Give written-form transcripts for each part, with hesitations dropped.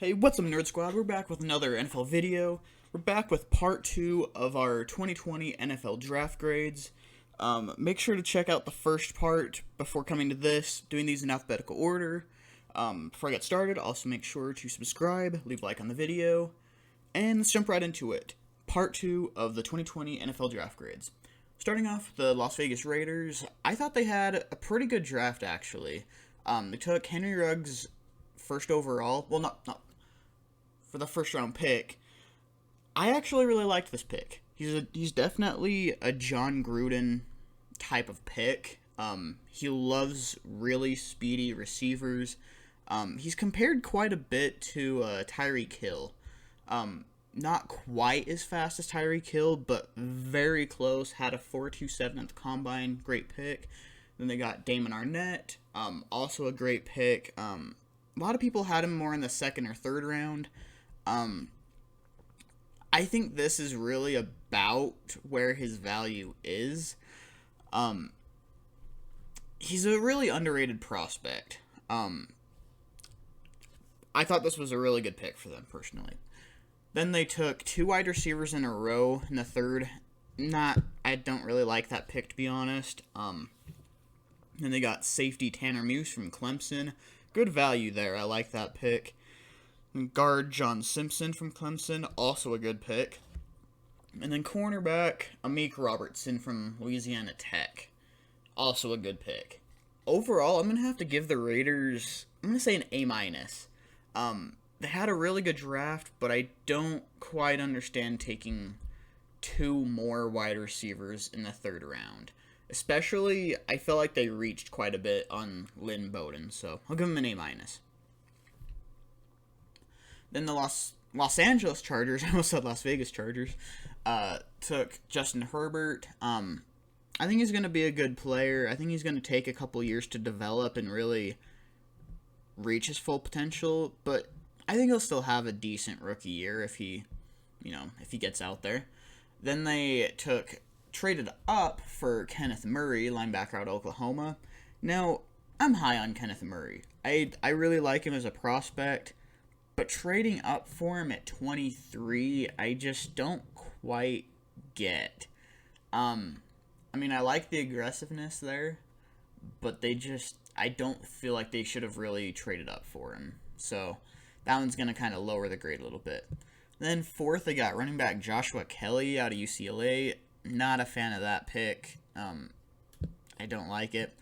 Hey, what's up, Nerd Squad? We're back with another NFL video. We're back with part 2 of our 2020 NFL draft grades. Make sure to check out the first part before coming to this, doing these in alphabetical order. Before I get started, also make sure to subscribe, leave a like on the video, and let's jump right into it. Part 2 of the 2020 NFL draft grades. Starting off with the Las Vegas Raiders, I thought they had a pretty good draft, actually. They took Henry Ruggs first overall. Well, not for the first round pick. I actually really liked this pick. He's definitely a John Gruden type of pick. He loves really speedy receivers. He's compared quite a bit to Tyreek Hill. Not quite as fast as Tyreek Hill, but very close. Had a 4.27 at the combine. Great pick. Then they got Damon Arnett. Also a great pick. A lot of people had him more in the second or third round. I think this is really about where his value is. He's a really underrated prospect. I thought this was a really good pick for them, personally. Then they took 2 wide receivers in a row in the third. I don't really like that pick, to be honest. Then they got safety Tanner Muse from Clemson. Good value there. I like that pick. Guard John Simpson from Clemson, also a good pick. And then cornerback Amik Robertson from Louisiana Tech, also a good pick. Overall, I'm going to have to give the Raiders, I'm going to say an A-. They had a really good draft, but I don't quite understand taking 2 more wide receivers in the third round. Especially, I feel like they reached quite a bit on Lynn Bowden, so I'll give them an A-. Then the Los Angeles Chargers, I almost said Las Vegas Chargers, took Justin Herbert. I think he's going to be a good player. I think he's going to take a couple years to develop and really reach his full potential, but I think he'll still have a decent rookie year if he gets out there. Then they traded up for Kenneth Murray, linebacker out of Oklahoma. Now, I'm high on Kenneth Murray. I really like him as a prospect. But trading up for him at 23, I just don't quite get. I like the aggressiveness there, but I don't feel like they should have really traded up for him. So that one's going to kind of lower the grade a little bit. Then fourth, they got running back Joshua Kelly out of UCLA. Not a fan of that pick. I don't like it.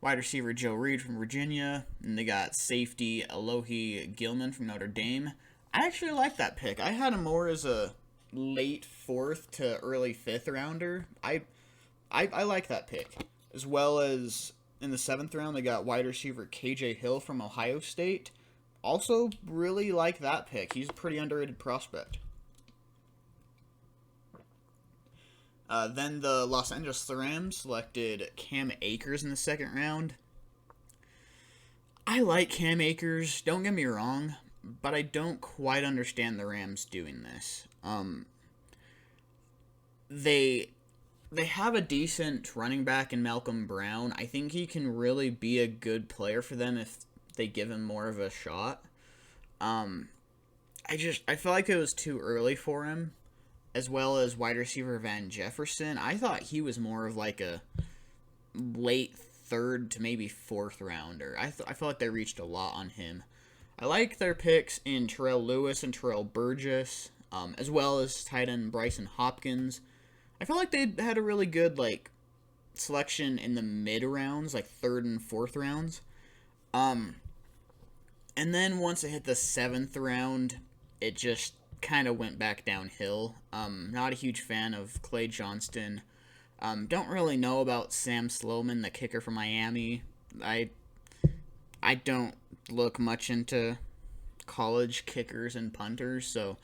Wide receiver Joe Reed from Virginia, and they got safety Alohi Gilman from Notre Dame. I actually like that pick. I had him more as a late 4th to early 5th rounder. I like that pick. As well as in the 7th round, they got wide receiver KJ Hill from Ohio State. Also really like that pick. He's a pretty underrated prospect. Then the Los Angeles Rams selected Cam Akers in the 2nd round. I like Cam Akers, don't get me wrong, but I don't quite understand the Rams doing this. They have a decent running back in Malcolm Brown. I think he can really be a good player for them if they give him more of a shot. I feel like it was too early for him. As well as wide receiver Van Jefferson. I thought he was more of like a late 3rd to maybe 4th rounder. I feel like they reached a lot on him. I like their picks in Terrell Lewis and Terrell Burgess, as well as tight end Bryson Hopkins. I feel like they had a really good selection in the mid rounds, like 3rd and 4th rounds. And then once it hit the 7th round, it just kind of went back downhill. Not a huge fan of Clay Johnston. Don't really know about Sam Sloman, the kicker from Miami. I don't look much into college kickers and punters, so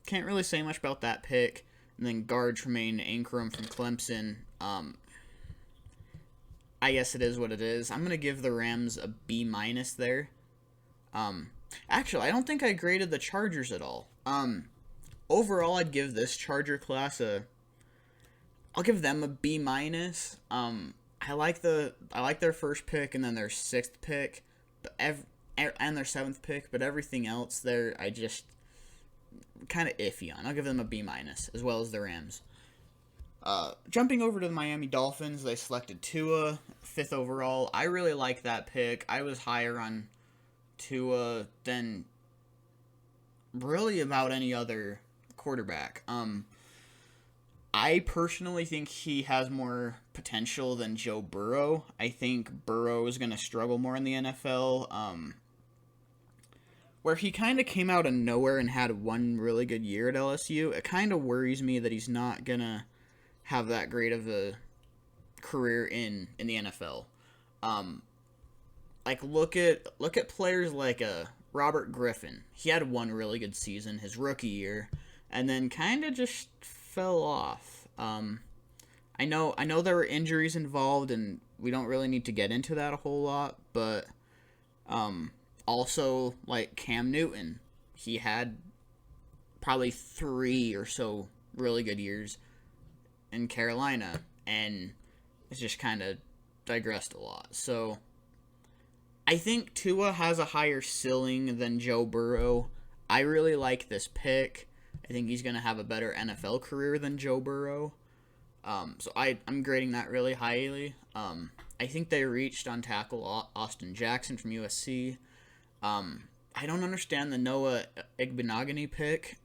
can't really say much about that pick. And then guard Tremaine Ingram from Clemson. I guess it is what it is. I'm going to give the Rams a B- there. Actually, I don't think I graded the Chargers at all. Overall, I'd give this Charger class I'll give them a B-. I like their first pick and then their 6th pick, but and their 7th pick, but everything else there, I just kind of iffy on. I'll give them a B minus, as well as the Rams. Jumping over to the Miami Dolphins, they selected Tua, 5th overall. I really like that pick. I was higher on Tua than really about any other quarterback. I personally think he has more potential than Joe Burrow. I think Burrow is going to struggle more in the NFL. Where he kind of came out of nowhere and had one really good year at LSU, it kind of worries me that he's not going to have that great of a career in the NFL. Like look at players like Robert Griffin. He had one really good season his rookie year, and then kind of just fell off. I know there were injuries involved, and we don't really need to get into that a whole lot, but also like Cam Newton, he had probably 3 or so really good years in Carolina, and it's just kind of digressed a lot. So I think Tua has a higher ceiling than Joe Burrow. I really like this pick. I think he's going to have a better NFL career than Joe Burrow. So I'm grading that really highly. I think they reached on tackle Austin Jackson from USC. I don't understand the Noah Igbenogany pick.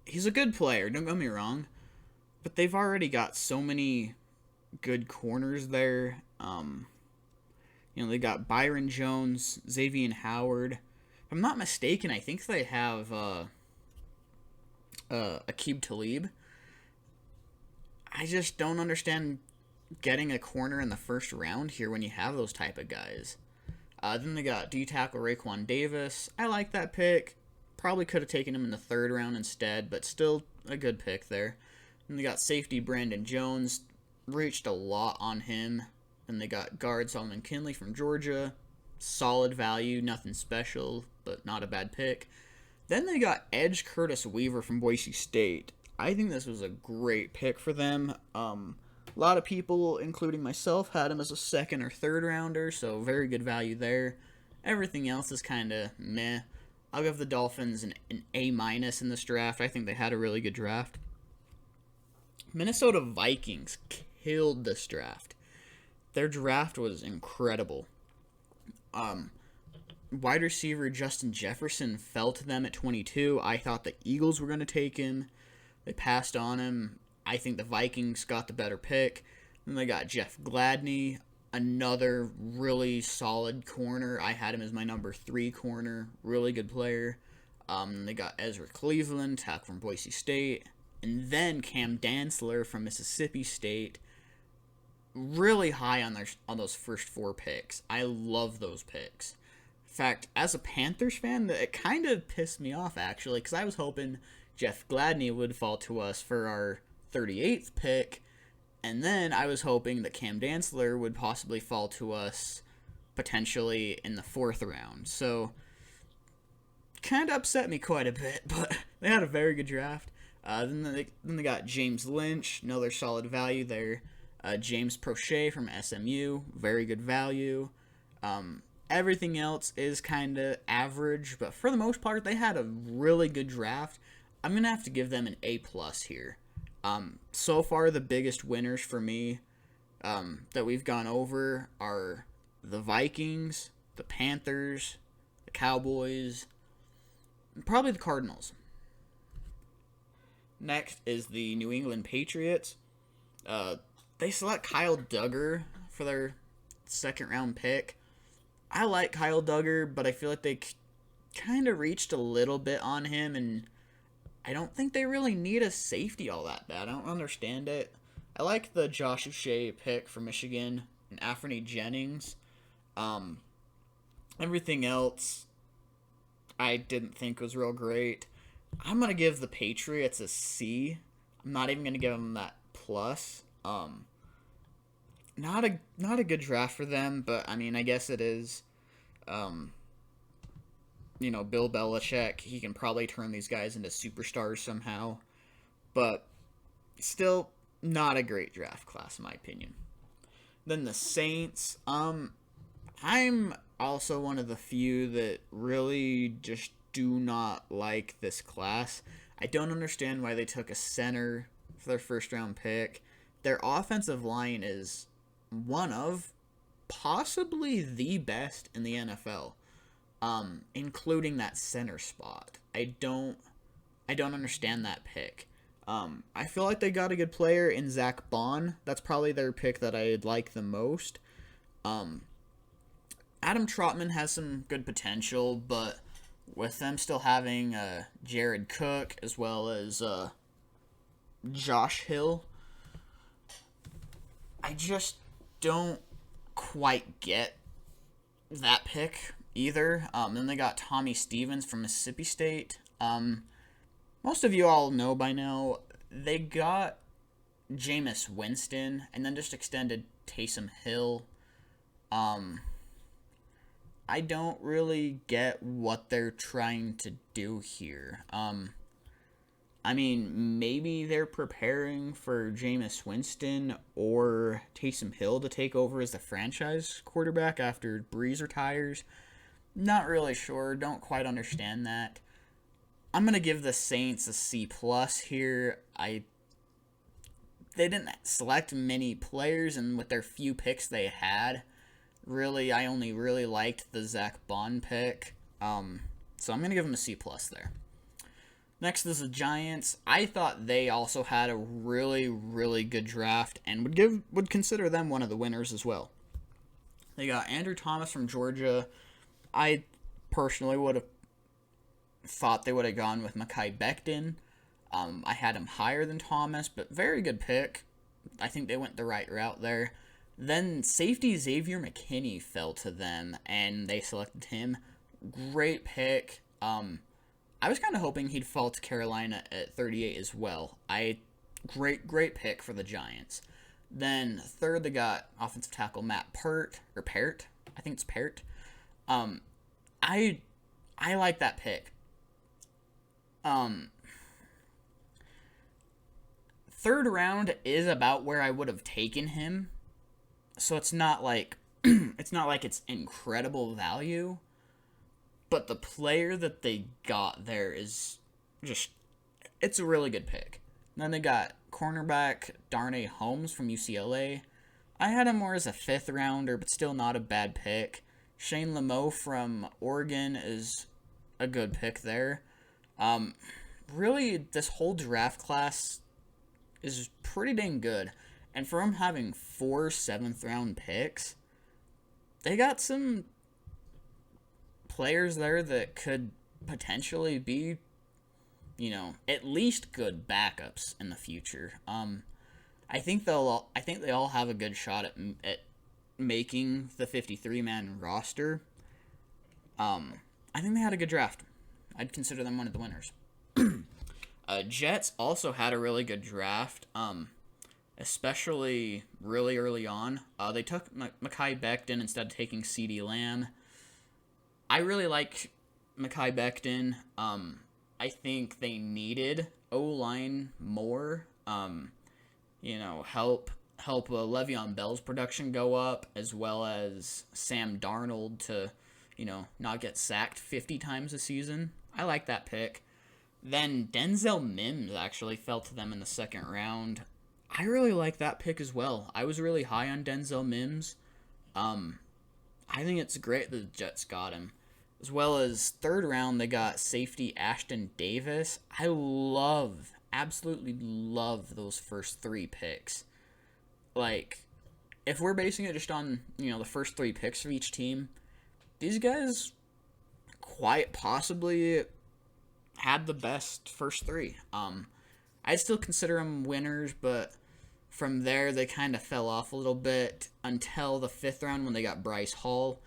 He's a good player, don't get me wrong. But they've already got so many good corners there. They got Byron Jones, Xavier Howard. If I'm not mistaken, I think they have Aqib Talib. I just don't understand getting a corner in the first round here when you have those type of guys. Then they got D-tackle Raekwon Davis. I like that pick. Probably could have taken him in the 3rd round instead, but still a good pick there. Then they got safety Brandon Jones. Reached a lot on him. Then they got guard Solomon Kinley from Georgia. Solid value, nothing special, but not a bad pick. Then they got edge Curtis Weaver from Boise State. I think this was a great pick for them. A lot of people, including myself, had him as a 2nd or 3rd rounder, so very good value there. Everything else is kind of meh. I'll give the Dolphins an A- in this draft. I think they had a really good draft. Minnesota Vikings killed this draft. Their draft was incredible. Wide receiver Justin Jefferson fell to them at 22. I thought the Eagles were going to take him. They passed on him. I think the Vikings got the better pick. Then they got Jeff Gladney, another really solid corner. I had him as my number 3 corner. Really good player. They got Ezra Cleveland, tackle from Boise State. And then Cam Dantzler from Mississippi State. Really high on those first 4 picks. I love those picks. In fact, as a Panthers fan, it kind of pissed me off, actually, because I was hoping Jeff Gladney would fall to us for our 38th pick, and then I was hoping that Cam Dantzler would possibly fall to us potentially in the 4th round. So, kind of upset me quite a bit, but they had a very good draft. Then they got James Lynch, another solid value there. James Prochet from SMU, very good value. Everything else is kind of average, but for the most part, they had a really good draft. I'm going to have to give them an A+ here. So far, the biggest winners for me that we've gone over are the Vikings, the Panthers, the Cowboys, and probably the Cardinals. Next is the New England Patriots. They select Kyle Duggar for their 2nd round pick. I like Kyle Duggar, but I feel like they kind of reached a little bit on him, and I don't think they really need a safety all that bad. I don't understand it. I like the Josh Uche pick from Michigan and Anfernee Jennings. Everything else I didn't think was real great. I'm going to give the Patriots a C. I'm not even going to give them that plus. Not a good draft for them, but I mean, I guess it is. Bill Belichick, he can probably turn these guys into superstars somehow, but still not a great draft class in my opinion. Then the Saints, I'm also one of the few that really just do not like this class. I don't understand why they took a center for their first round pick. Their offensive line is one of possibly the best in the NFL, including that center spot. I don't understand that pick. I feel like they got a good player in Zach Bond. That's probably their pick that I'd like the most. Adam Trotman has some good potential, but with them still having Jared Cook as well as Josh Hill, I just don't quite get that pick either. Then they got Tommy Stevens from Mississippi State. Most of you all know by now, they got Jameis Winston and then just extended Taysom Hill. I don't really get what they're trying to do here. I mean, maybe they're preparing for Jameis Winston or Taysom Hill to take over as the franchise quarterback after Breeze retires. Not really sure. Don't quite understand that. I'm going to give the Saints a C+ here. They didn't select many players, and with their few picks they had, really, I only really liked the Zach Bond pick. So I'm going to give them a C+ there. Next is the Giants. I thought they also had a really, really good draft and would consider them one of the winners as well. They got Andrew Thomas from Georgia. I personally would have thought they would have gone with Mekhi Becton. I had him higher than Thomas, but very good pick. I think they went the right route there. Then safety Xavier McKinney fell to them, and they selected him. Great pick. I was kind of hoping he'd fall to Carolina at 38 as well. Great pick for the Giants. Then third, they got offensive tackle Matt Peart. I think it's Peart. I like that pick. Third round is about where I would have taken him, so it's not like it's incredible value, but the player that they got there is it's a really good pick. Then they got cornerback Darnay Holmes from UCLA. I had him more as a 5th rounder, but still not a bad pick. Shane Lemo from Oregon is a good pick there. Really, this whole draft class is pretty dang good. And for them having 4 7th round picks, they got some players there that could potentially be, at least good backups in the future. I think they all have a good shot at making the 53-man roster. I think they had a good draft. I'd consider them one of the winners. Jets also had a really good draft, especially really early on. They took Mekhi Becton instead of taking CeeDee Lamb. I really like Mekhi Becton. I think they needed O-line more. Help Le'Veon Bell's production go up, as well as Sam Darnold to, not get sacked 50 times a season. I like that pick. Then Denzel Mims actually fell to them in the 2nd round. I really like that pick as well. I was really high on Denzel Mims. I think it's great that the Jets got him. As well as 3rd round, they got safety Ashton Davis. I absolutely love those first 3 picks. Like, if we're basing it just on, the first 3 picks of each team, these guys quite possibly had the best first 3. I'd still consider them winners, but from there they kind of fell off a little bit until the 5th round when they got Bryce Hall.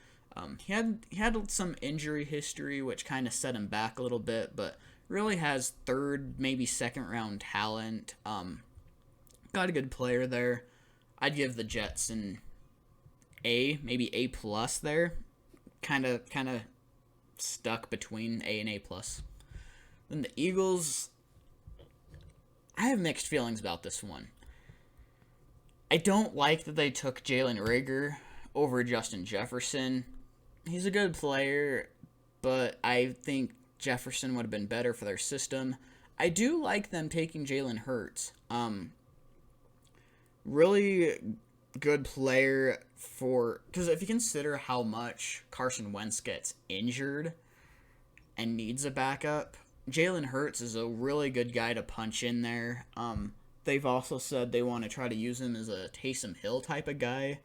He had some injury history, which kind of set him back a little bit, but really has 3rd, maybe 2nd round talent. Got a good player there. I'd give the Jets an A, maybe A+ there. Kind of stuck between A and A+. Then the Eagles, I have mixed feelings about this one. I don't like that they took Jalen Reagor over Justin Jefferson. He's a good player, but I think Jefferson would have been better for their system. I do like them taking Jalen Hurts. Really good player for, because if you consider how much Carson Wentz gets injured and needs a backup, Jalen Hurts is a really good guy to punch in there. They've also said they want to try to use him as a Taysom Hill type of guy.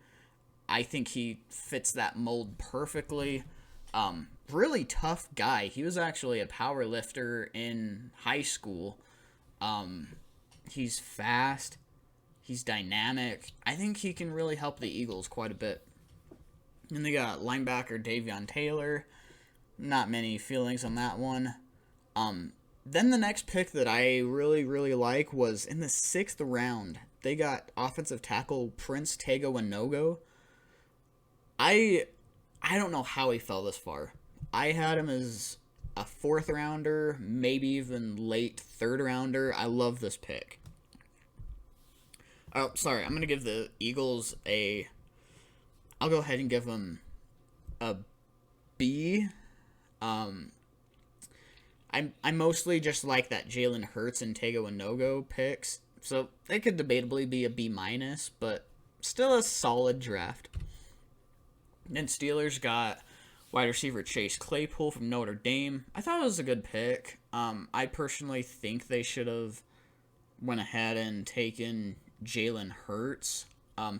I think he fits that mold perfectly. Really tough guy. He was actually a power lifter in high school. He's fast. He's dynamic. I think he can really help the Eagles quite a bit. And they got linebacker Davion Taylor. Not many feelings on that one. Then the next pick that I really, really like was in the 6th round. They got offensive tackle Prince Tega Wanogho. I don't know how he fell this far. I had him as a 4th rounder, maybe even late 3rd rounder. I love this pick. Oh, sorry. I'm going to give the Eagles I'll go ahead and give them a B. I mostly just like that Jalen Hurts and Tega Wanogho picks. So they could debatably be a B-, but still a solid draft. Then Steelers got wide receiver Chase Claypool from Notre Dame. I thought it was a good pick. I personally think they should have went ahead and taken Jalen Hurts.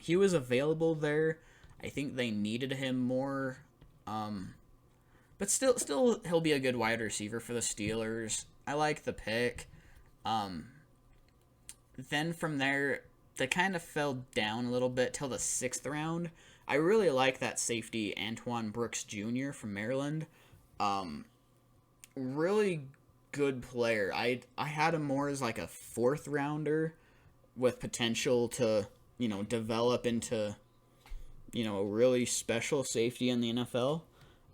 He was available there. I think they needed him more. But still, he'll be a good wide receiver for the Steelers. I like the pick. Then from there, they kind of fell down a little bit till the 6th round. I really like that safety Antoine Brooks Jr. from Maryland. Really good player. I had him more as like a 4th rounder with potential to, develop into, a really special safety in the NFL.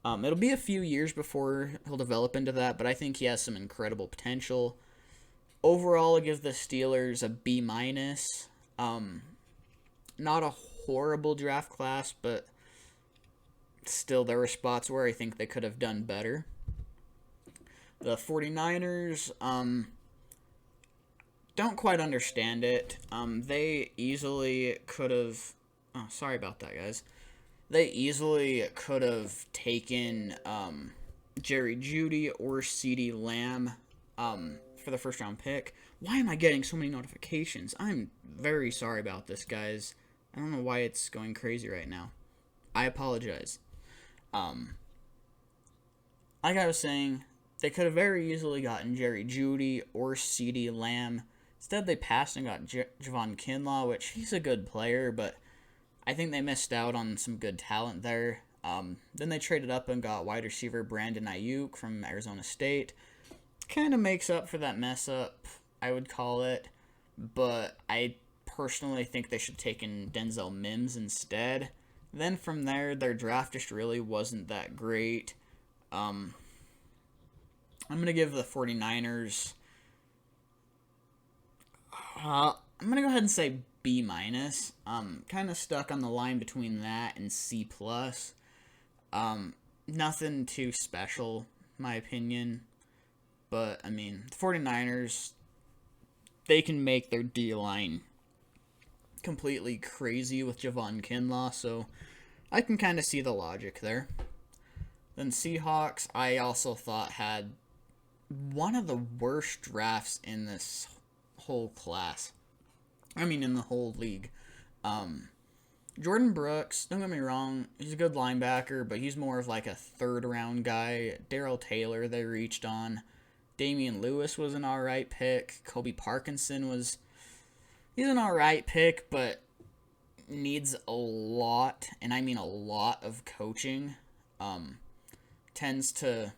It'll be a few years before he'll develop into that, but I think he has some incredible potential. Overall, I give the Steelers a B-. Not a horrible draft class, but still there were spots where I think they could have done better. The 49ers, don't quite understand it. They easily could have... Oh, sorry about that, guys. They easily could have taken Jerry Jeudy or CeeDee Lamb for the 1st round pick. Why am I getting so many notifications? I'm very sorry about this, guys. I don't know why it's going crazy right now. I apologize. Like I was saying, they could have very easily gotten Jerry Jeudy or CeeDee Lamb. Instead, they passed and got Javon Kinlaw, which he's a good player, but I think they missed out on some good talent there. Then they traded up and got wide receiver Brandon Ayuk from Arizona State. Kind of makes up for that mess up, I would call it. But I personally think they should have taken Denzel Mims instead. Then from there, their draft just really wasn't that great. I'm going to give the 49ers... I'm going to go ahead and say B-. Kind of stuck on the line between that and C+. Nothing too special, in my opinion. But, the 49ers, they can make their D-line completely crazy with Javon Kinlaw, so I can kind of see the logic there. Then Seahawks, I also thought had one of the worst drafts in this whole class. In the whole league. Jordan Brooks, don't get me wrong, he's a good linebacker, but he's more of like a 3rd round guy. Darrell Taylor they reached on. Damian Lewis was an alright pick. Kobe Parkinson he's an alright pick, but needs a lot, and I mean a lot of coaching. Tends to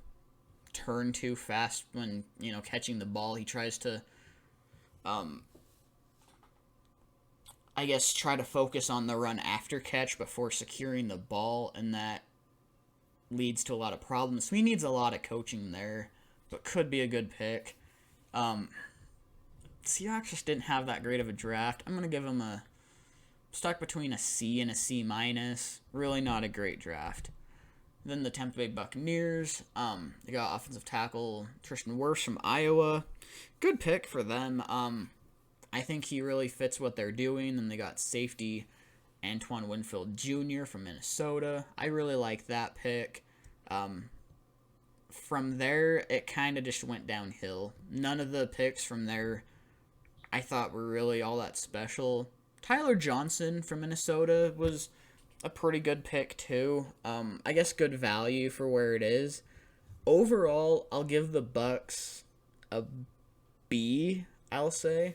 turn too fast when, catching the ball. He tries to, try to focus on the run after catch before securing the ball, and that leads to a lot of problems. So he needs a lot of coaching there, but could be a good pick. Seahawks just didn't have that great of a draft. I'm going to give them stuck between a C and a C-. Really not a great draft. Then the Tampa Bay Buccaneers, they got offensive tackle Tristan Wirfs from Iowa. Good pick for them. I think he really fits what they're doing. Then they got safety Antoine Winfield Jr. from Minnesota. I really like that pick. From there, it kind of just went downhill. None of the picks from there I thought were really all that special. Tyler Johnson from Minnesota was a pretty good pick too. I guess good value for where it is. Overall, I'll give the Bucks a B, I'll say,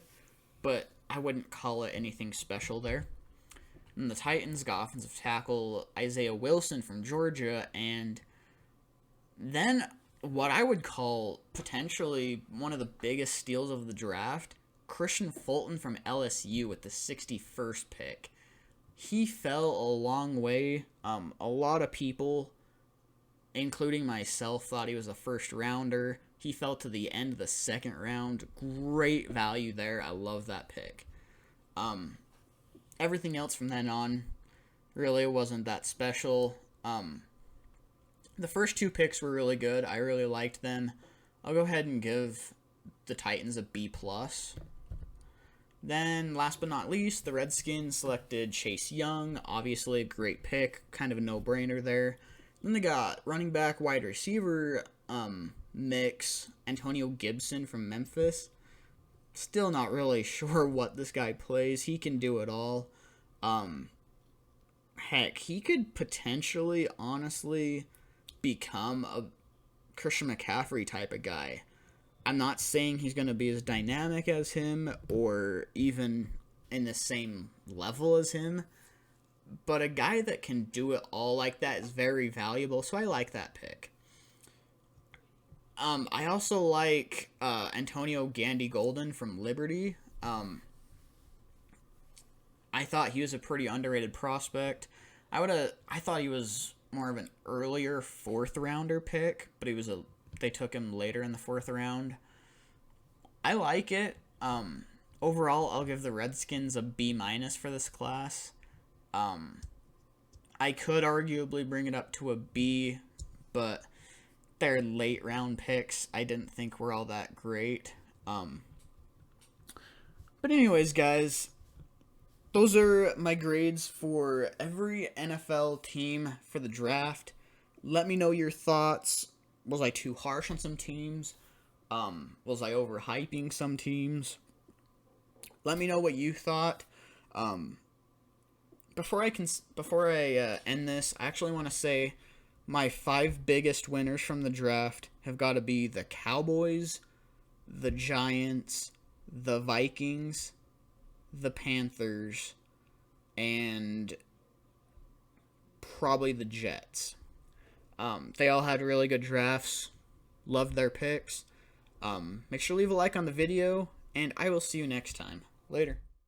but I wouldn't call it anything special there. And the Titans got offensive tackle Isaiah Wilson from Georgia, and then what I would call potentially one of the biggest steals of the draft, Christian Fulton from LSU with the 61st pick. He fell a long way. A lot of people, including myself, thought he was a first rounder. He fell to the end of the second round. Great value there. I love that pick. Everything else from then on really wasn't that special. The first two picks were really good. I really liked them. I'll go ahead and give the Titans a B+. Then, last but not least, the Redskins selected Chase Young. Obviously, a great pick. Kind of a no-brainer there. Then they got running back, wide receiver mix, Antonio Gibson from Memphis. Still not really sure what this guy plays. He can do it all. Heck, he could potentially, honestly, become a Christian McCaffrey type of guy. I'm not saying he's going to be as dynamic as him or even in the same level as him, but a guy that can do it all like that is very valuable, so I like that pick. I also like Antonio Gandy-Golden from Liberty. I thought he was a pretty underrated prospect. I thought he was more of an earlier fourth rounder pick, but they took him later in the fourth round. I like it. Overall, I'll give the Redskins a B- for this class. I could arguably bring it up to a B, but their late round picks I didn't think were all that great. But anyways, guys, those are my grades for every NFL team for the draft. Let me know your thoughts. Was I too harsh on some teams? Was I overhyping some teams? Let me know what you thought. Before I end this, I actually want to say my 5 biggest winners from the draft have got to be the Cowboys, the Giants, the Vikings, the Panthers, and probably the Jets. They all had really good drafts. Loved their picks. Make sure to leave a like on the video, and I will see you next time. Later.